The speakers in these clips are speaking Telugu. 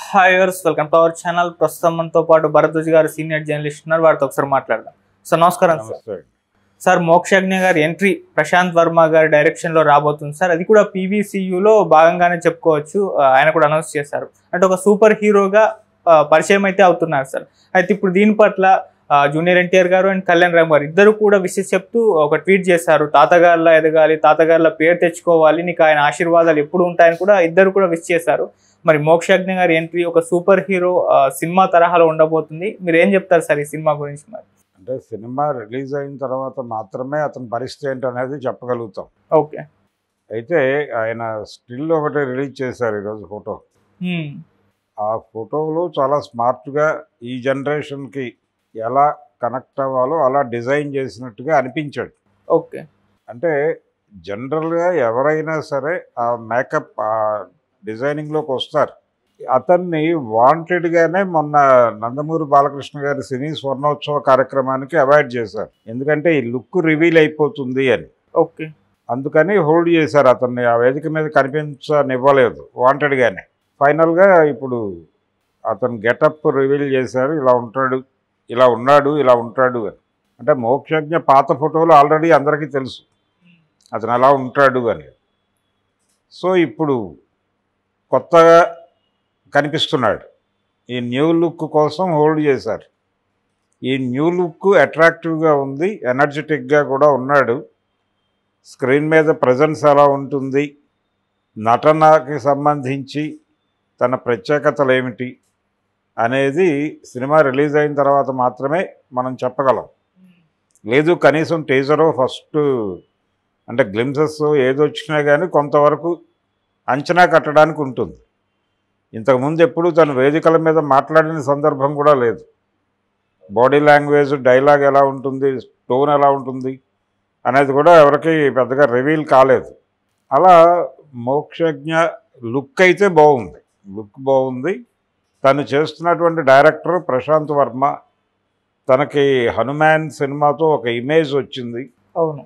Hi viewers, welcome to our channel. ప్రస్తుతం మనతో పాటు భరద్వాజ్ గారు సీనియర్ జర్నలిస్ట్ ఉన్నారు. వారితో ఒకసారి మాట్లాడదాం. సార్ నమస్కారం. సార్ మోక్షజ్ఞ గారి ఎంట్రీ ప్రశాంత్ వర్మ గారి డైరెక్షన్ లో రాబోతుంది సార్. అది కూడా పీవీసీయూలో భాగంగానే చెప్పుకోవచ్చు. ఆయన కూడా అనౌన్స్ చేశారు. అంటే ఒక సూపర్ హీరోగా పరిచయం అయితే అవుతున్నారు సార్. అయితే ఇప్పుడు దీని పట్ల జూనియర్ ఎన్టీఆర్ గారు అండ్ కళ్యాణ్ రామ్ గారు ఇద్దరు కూడా విషయం చెప్తూ ఒక ట్వీట్ చేశారు. తాతగారిలా ఎదగాలి, తాతగారిలా పేరు తెచ్చుకోవాలి, నీకు ఆయన ఆశీర్వాదాలు ఎప్పుడు ఉంటాయని కూడా ఇద్దరు కూడా విష్ చేశారు. మరి మోక్షజ్ఞ గారి ఎంట్రీ ఒక సూపర్ హీరో సినిమా తరహాలో ఉండబోతుంది. మీరు ఏం చెప్తారు సార్ ఈ సినిమా గురించి? మరి అంటే సినిమా రిలీజ్ అయిన తర్వాత మాత్రమే అతని పరిస్థితి ఏంటి అనేది చెప్పగలుగుతాం. ఓకే. అయితే ఆయన స్టిల్ ఒకటి రిలీజ్ చేశారు ఈరోజు ఫోటో. ఆ ఫోటోలో చాలా స్మార్ట్గా ఈ జనరేషన్కి ఎలా కనెక్ట్ అవ్వాలో అలా డిజైన్ చేసినట్టుగా అనిపించాడు. ఓకే. అంటే జనరల్గా ఎవరైనా సరే ఆ మేకప్ ఆ డిజైనింగ్లోకి వస్తారు. అతన్ని వాంటెడ్గానే మొన్న నందమూరి బాలకృష్ణ గారి సినీ స్వర్ణోత్సవ కార్యక్రమానికి అవాయిడ్ చేశారు. ఎందుకంటే ఈ లుక్ రివీల్ అయిపోతుంది అని. ఓకే. అందుకని హోల్డ్ చేశారు అతన్ని. ఆ వేదిక మీద కనిపించనివ్వలేదు వాంటెడ్గానే. ఫైనల్గా ఇప్పుడు అతను గెటప్ రివీల్ చేశారు. ఇలా ఉంటాడు, ఇలా ఉన్నాడు, ఇలా ఉంటాడు అని. అంటే మోక్షజ్ఞ పాత ఫోటోలు ఆల్రెడీ అందరికీ తెలుసు అతను ఎలా ఉంటాడు అని. సో ఇప్పుడు కొత్తగా కనిపిస్తున్నాడు. ఈ న్యూ లుక్ కోసం హోల్డ్ చేశారు. ఈ న్యూ లుక్ అట్రాక్టివ్గా ఉంది, ఎనర్జెటిక్గా కూడా ఉన్నాడు. స్క్రీన్ మీద ప్రజెన్స్ ఎలా ఉంటుంది, నటనకి సంబంధించి తన ప్రత్యేకతలు ఏమిటి అనేది సినిమా రిలీజ్ అయిన తర్వాత మాత్రమే మనం చెప్పగలం. లేదు కనీసం టీజరో ఫస్ట్ అంటే గ్లిమ్సెస్ ఏదొచ్చినా కానీ కొంతవరకు అంచనా కట్టడానికి ఉంటుంది. ఇంతకుముందు ఎప్పుడు తను వేదికల మీద మాట్లాడిన సందర్భం కూడా లేదు. బాడీ లాంగ్వేజ్, డైలాగ్ ఎలా ఉంటుంది, టోన్ ఎలా ఉంటుంది అనేది కూడా ఎవరికి పెద్దగా రివీల్ కాలేదు. అలా మోక్షజ్ఞ లుక్ అయితే బాగుంది, లుక్ బాగుంది. తను చేస్తున్నటువంటి డైరెక్టర్ ప్రశాంత్ వర్మ. తనకి హనుమాన్ సినిమాతో ఒక ఇమేజ్ వచ్చింది. అవును.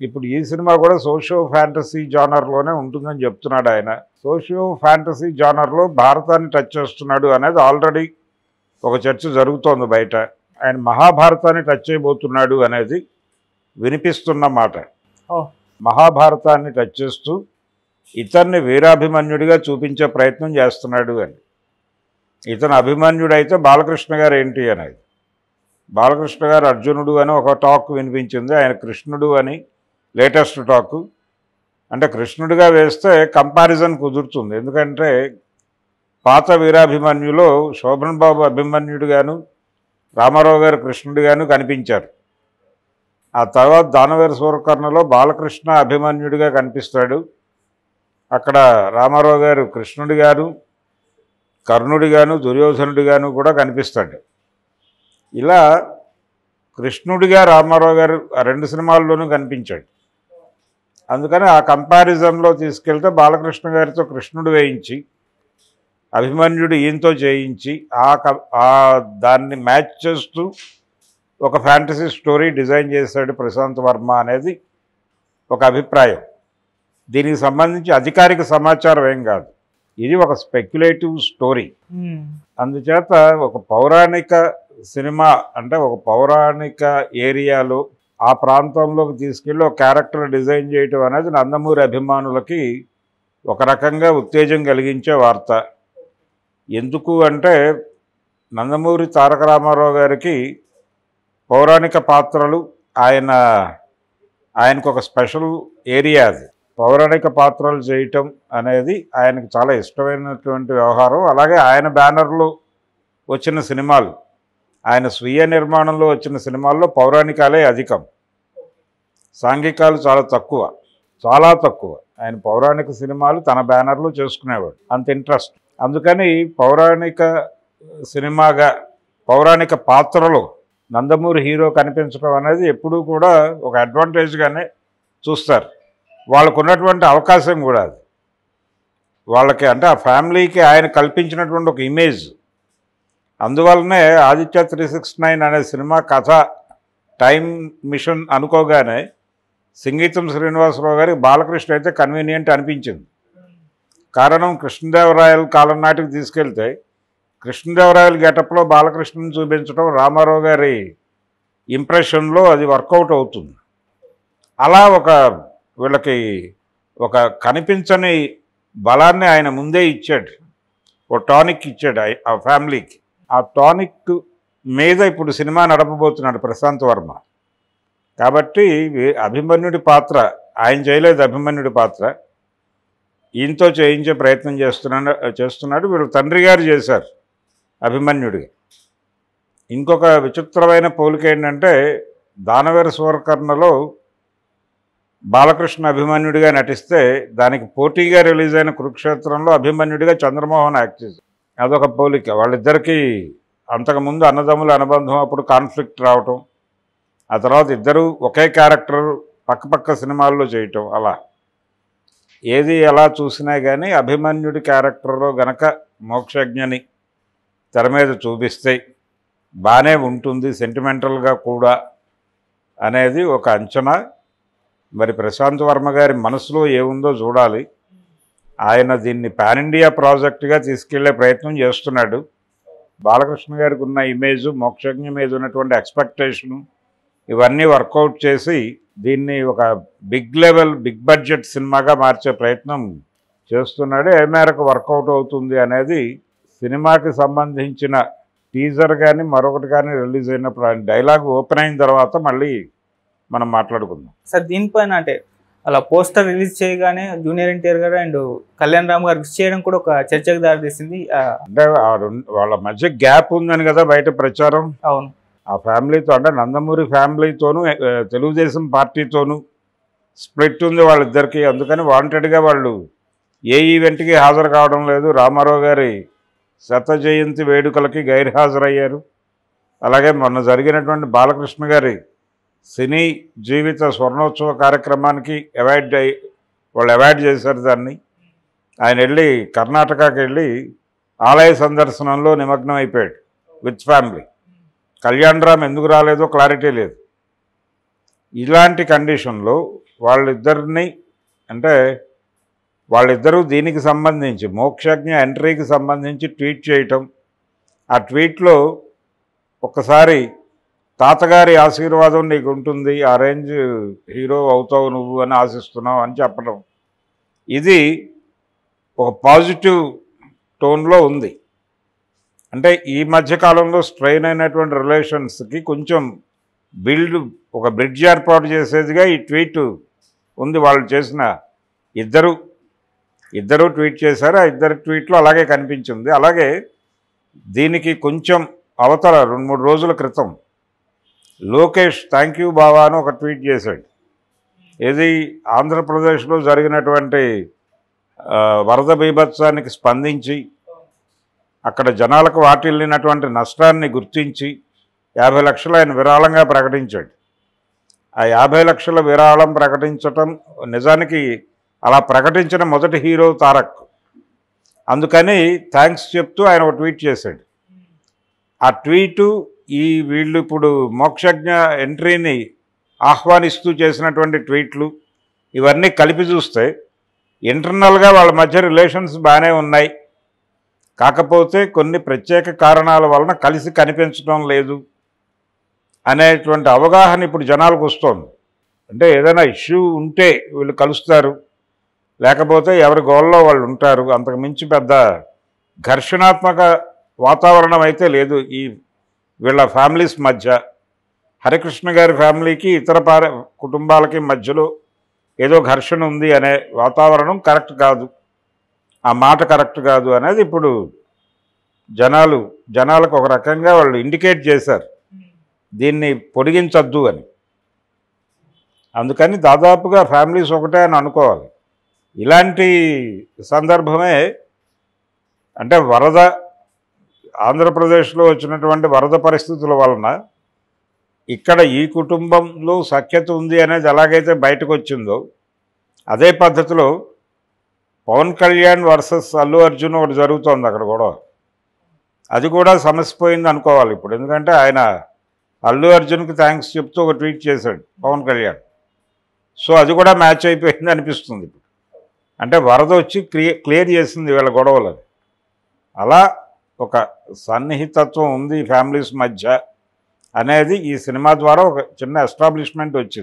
ఇప్పుడు ఈ సినిమా కూడా సోషియో ఫ్యాంటసీ జానర్లోనే ఉంటుందని చెప్తున్నాడు ఆయన. సోషియో ఫ్యాంటసీ జానర్లో భారతాన్ని టచ్ చేస్తున్నాడు అనేది ఆల్రెడీ ఒక చర్చ జరుగుతోంది బయట. ఆయన మహాభారతాన్ని టచ్ చేయబోతున్నాడు అనేది వినిపిస్తున్న మాట. మహాభారతాన్ని టచ్ చేస్తూ ఇతన్ని వీరాభిమన్యుడిగా చూపించే ప్రయత్నం చేస్తున్నాడు అని. ఇతను అభిమన్యుడైతే బాలకృష్ణ గారు ఏంటి అనేది. బాలకృష్ణ గారు అర్జునుడు అని ఒక టాక్ వినిపించింది. ఆయన కృష్ణుడు అని లేటెస్ట్ టాకు. అంటే కృష్ణుడిగా వేస్తే కంపారిజన్ కుదురుతుంది. ఎందుకంటే పాత వీరాభిమన్యులో శోభన్ బాబు అభిమన్యుడిగాను, రామారావు గారు కృష్ణుడిగాను కనిపించారు. ఆ తర్వాత దానవీర సూరకర్ణలో బాలకృష్ణ అభిమన్యుడిగా కనిపిస్తాడు. అక్కడ రామారావు గారు కృష్ణుడిగాను, కర్ణుడిగాను, దుర్యోధనుడిగాను కూడా కనిపిస్తాడు. ఇలా కృష్ణుడిగా రామారావు గారు ఆ రెండు సినిమాల్లోనూ కనిపించాడు. అందుకని ఆ కంపారిజన్లో తీసుకెళ్తే బాలకృష్ణ గారితో కృష్ణుడు వేయించి, అభిమన్యుడు ఈయనతో చేయించి దాన్ని మ్యాచ్ చేస్తూ ఒక ఫ్యాంటసీ స్టోరీ డిజైన్ చేశాడు ప్రశాంత్ వర్మ అనేది ఒక అభిప్రాయం. దీనికి సంబంధించి అధికారిక సమాచారం ఏం కాదు. ఇది ఒక స్పెక్యులేటివ్ స్టోరీ. అందుచేత ఒక పౌరాణిక సినిమా అంటే ఒక పౌరాణిక ఏరియాలో ఆ ప్రాంతంలోకి తీసుకెళ్ళి ఒక క్యారెక్టర్ డిజైన్ చేయటం అనేది నందమూరి అభిమానులకి ఒక రకంగా ఉత్తేజం కలిగించే వార్త. ఎందుకు అంటే నందమూరి తారక రామారావు గారికి పౌరాణిక పాత్రలు ఆయనకు ఒక స్పెషల్ ఏరియా. అది పౌరాణిక పాత్రలు చేయటం అనేది ఆయనకు చాలా ఇష్టమైనటువంటి వ్యవహారం. అలాగే ఆయన బ్యానర్లో వచ్చిన సినిమాలు, ఆయన స్వీయ నిర్మాణంలో వచ్చిన సినిమాల్లో పౌరాణికాలే అధికం, సాంఘికాలు చాలా తక్కువ, చాలా తక్కువ. ఆయన పౌరాణిక సినిమాలు తన బ్యానర్లో చేసుకునేవాడు, అంత ఇంట్రెస్ట్. అందుకని పౌరాణిక సినిమాగా పౌరాణిక పాత్రలో నందమూరి హీరో కనిపించడం అనేది ఎప్పుడూ కూడా ఒక అడ్వాంటేజ్గానే చూస్తారు. వాళ్ళకు ఉన్నటువంటి అవకాశం కూడా అది వాళ్ళకి, అంటే ఆ ఫ్యామిలీకి ఆయన కల్పించినటువంటి ఒక ఇమేజ్. అందువల్లనే ఆదిత్య 369 అనే సినిమా కథ టైం మిషన్ అనుకోగానే సంగీతం శ్రీనివాసరావు గారికి బాలకృష్ణ అయితే కన్వీనియంట్ అనిపించింది. కారణం కృష్ణదేవరాయల కాలం నాటికి తీసుకెళ్తే కృష్ణదేవరాయల గెటప్లో బాలకృష్ణని చూపించడం రామారావు గారి ఇంప్రెషన్లో అది వర్కౌట్ అవుతుంది. అలా వీళ్ళకి ఒక కనిపించని బలాన్ని ఆయన ముందే ఇచ్చాడు, ఒక టానిక్ ఇచ్చాడు ఆ ఫ్యామిలీకి. ఆ టానిక్ మీద ఇప్పుడు సినిమా నడపబోతున్నాడు ప్రశాంత్ వర్మ. కాబట్టి అభిమన్యుడి పాత్ర ఆయన చేయలేదు, అభిమన్యుడి పాత్ర ఈయనతో చేయించే ప్రయత్నం చేస్తున్నాడు. వీళ్ళు తండ్రి గారు చేశారు అభిమన్యుడిగా. ఇంకొక విచిత్రమైన పోలిక ఏంటంటే దానవీర సూరకర్ణలో బాలకృష్ణ అభిమన్యుడిగా నటిస్తే దానికి పోటీగా రిలీజ్ అయిన కురుక్షేత్రంలో అభిమన్యుడిగా చంద్రమోహన్ యాక్ట్ చేశారు. అదొక పోలిక. వాళ్ళిద్దరికీ అంతకుముందు అన్నదమ్ముల అనుబంధం, అప్పుడు కాన్ఫ్లిక్ట్ రావటం, ఆ తర్వాత ఇద్దరు ఒకే క్యారెక్టర్ పక్కపక్క సినిమాల్లో చేయటం. అలా ఏది ఎలా చూసినా కానీ అభిమన్యుడి క్యారెక్టర్లో గనక మోక్షజ్ఞని తెర మీద చూపిస్తే బాగానే ఉంటుంది సెంటిమెంటల్గా కూడా అనేది ఒక అంచనా. మరి ప్రశాంత్ వర్మ గారి మనసులో ఏముందో చూడాలి. ఆయన దీన్ని పాన్ ఇండియా ప్రాజెక్టుగా తీసుకెళ్లే ప్రయత్నం చేస్తున్నాడు. బాలకృష్ణ గారికి ఉన్న ఇమేజు, మోక్షజ్ఞ మీద ఉన్నటువంటి ఎక్స్పెక్టేషను ఇవన్నీ వర్కౌట్ చేసి దీన్ని ఒక బిగ్ లెవెల్, బిగ్ బడ్జెట్ సినిమాగా మార్చే ప్రయత్నం చేస్తున్నాడు. ఏ మేరకు వర్కౌట్ అవుతుంది అనేది సినిమాకి సంబంధించిన టీజర్ కానీ మరొకటి కానీ రిలీజ్ అయినప్పుడు, ఆయన డైలాగ్ ఓపెన్ అయిన తర్వాత మళ్ళీ మనం మాట్లాడుకుందాం. సార్ దీనిపైన అంటే అలా పోస్టర్ రిలీజ్ చేయగానే జూనియర్ ఎన్టీఆర్ గారు అండ్ కళ్యాణ్ రామ్ గారు విష్ చేయడం కూడా ఒక చర్చకు దారితీసింది. అంటే వాళ్ళ మధ్య గ్యాప్ ఉందని కదా బయట ప్రచారం. అవును, ఆ ఫ్యామిలీతో అంటే నందమూరి ఫ్యామిలీతోనూ తెలుగుదేశం పార్టీతోనూ స్ప్లిట్ ఉంది వాళ్ళిద్దరికీ. అందుకని వాంటెడ్గా వాళ్ళు ఏ ఈవెంట్కి హాజరు కావడం లేదు. రామారావు గారి శత జయంతి వేడుకలకి గైర్హాజరయ్యారు. అలాగే మొన్న జరిగినటువంటి బాలకృష్ణ గారి సినీ జీవిత స్వర్ణోత్సవ కార్యక్రమానికి వాళ్ళు అవాయిడ్ చేశారు దాన్ని. ఆయన వెళ్ళి కర్ణాటకకి వెళ్ళి ఆలయ సందర్శనంలో నిమగ్నం అయిపోయాడు విత్ ఫ్యామిలీ. కళ్యాణ్ రామ్ ఎందుకు రాలేదో క్లారిటీ లేదు. ఇలాంటి కండిషన్లో వాళ్ళిద్దరిని అంటే వాళ్ళిద్దరూ దీనికి సంబంధించి మోక్షజ్ఞ ఎంట్రీకి సంబంధించి ట్వీట్ చేయటం, ఆ ట్వీట్లో ఒక్కసారి తాతగారి ఆశీర్వాదం నీకు ఉంటుంది, ఆ రేంజ్ హీరో అవుతావు నువ్వు అని ఆశిస్తున్నావు అని చెప్పడం, ఇది ఒక పాజిటివ్ టోన్లో ఉంది. అంటే ఈ మధ్యకాలంలో స్ట్రెయిన్ అయినటువంటి రిలేషన్స్కి కొంచెం ఒక బ్రిడ్జ్ ఏర్పాటు చేసేదిగా ఈ ట్వీట్ ఉంది. వాళ్ళు చేసిన ఇద్దరు ట్వీట్ చేశారు. ఆ ఇద్దరు ట్వీట్లో అలాగే కనిపించింది. అలాగే దీనికి కొంచెం అవతల 2-3 రోజుల క్రితం లోకేష్ థ్యాంక్ యూ బావా అని ఒక ట్వీట్ చేశాడు. ఇది ఆంధ్రప్రదేశ్లో జరిగినటువంటి వరద బీభత్సానికి స్పందించి అక్కడ జనాలకు వాటిల్లినటువంటి నష్టాన్ని గుర్తించి 50 లక్షలు ఆయన విరాళంగా ప్రకటించాడు. ఆ 50 లక్షల విరాళం ప్రకటించటం నిజానికి అలా ప్రకటించిన మొదటి హీరో తారక్. అందుకని థ్యాంక్స్ చెప్తూ ఆయన ఒక ట్వీట్ చేశాడు. ఆ ట్వీటు వీళ్ళు ఇప్పుడు మోక్షజ్ఞ ఎంట్రీని ఆహ్వానిస్తూ చేసినటువంటి ట్వీట్లు ఇవన్నీ కలిపి చూస్తే ఇంటర్నల్గా వాళ్ళ మధ్య రిలేషన్స్ బాగానే ఉన్నాయి. కాకపోతే కొన్ని ప్రత్యేక కారణాల వలన కలిసి కనిపించడం లేదు అనేటువంటి అవగాహన ఇప్పుడు జనాలకు వస్తుంది. అంటే ఏదైనా ఇష్యూ ఉంటే వీళ్ళు కలుస్తారు, లేకపోతే ఎవరి గోల్లో వాళ్ళు ఉంటారు. అంతకు మించి పెద్ద ఘర్షణాత్మక వాతావరణం అయితే లేదు ఈ వీళ్ళ ఫ్యామిలీస్ మధ్య. హరికృష్ణ గారి ఫ్యామిలీకి ఇతర కుటుంబాలకి మధ్యలో ఏదో ఘర్షణ ఉంది అనే వాతావరణం కరెక్ట్ కాదు, ఆ మాట కరెక్ట్ కాదు అనేది ఇప్పుడు జనాలకు ఒక రకంగా వాళ్ళు ఇండికేట్ చేశారు దీన్ని పొడిగించద్దు అని. అందుకని దాదాపుగా ఫ్యామిలీస్ ఒకటే అని అనుకోవాలి. ఇలాంటి సందర్భమే అంటే ఆంధ్రప్రదేశ్లో వచ్చినటువంటి వరద పరిస్థితుల వలన ఇక్కడ ఈ కుటుంబంలో సఖ్యత ఉంది అనేది ఎలాగైతే బయటకు వచ్చిందో అదే పద్ధతిలో పవన్ కళ్యాణ్ వర్సెస్ అల్లు అర్జున్ ఒకటి జరుగుతోంది అక్కడ కూడా. అది కూడా సమసిపోయింది అనుకోవాలి ఇప్పుడు. ఎందుకంటే ఆయన అల్లు అర్జున్కి థ్యాంక్స్ చెప్తూ ఒక ట్వీట్ చేశాడు పవన్ కళ్యాణ్. సో అది కూడా మ్యాచ్ అయిపోయింది అనిపిస్తుంది ఇప్పుడు. అంటే వరద వచ్చి క్లియర్ చేసింది వీళ్ళ గొడవలని. అలా ఒక సన్నిహితత్వం ఉంది ఫ్యామిలీస్ మధ్య అనేది ఈ సినిమా ద్వారా ఒక చిన్న ఎస్టాబ్లిష్మెంట్ వచ్చింది.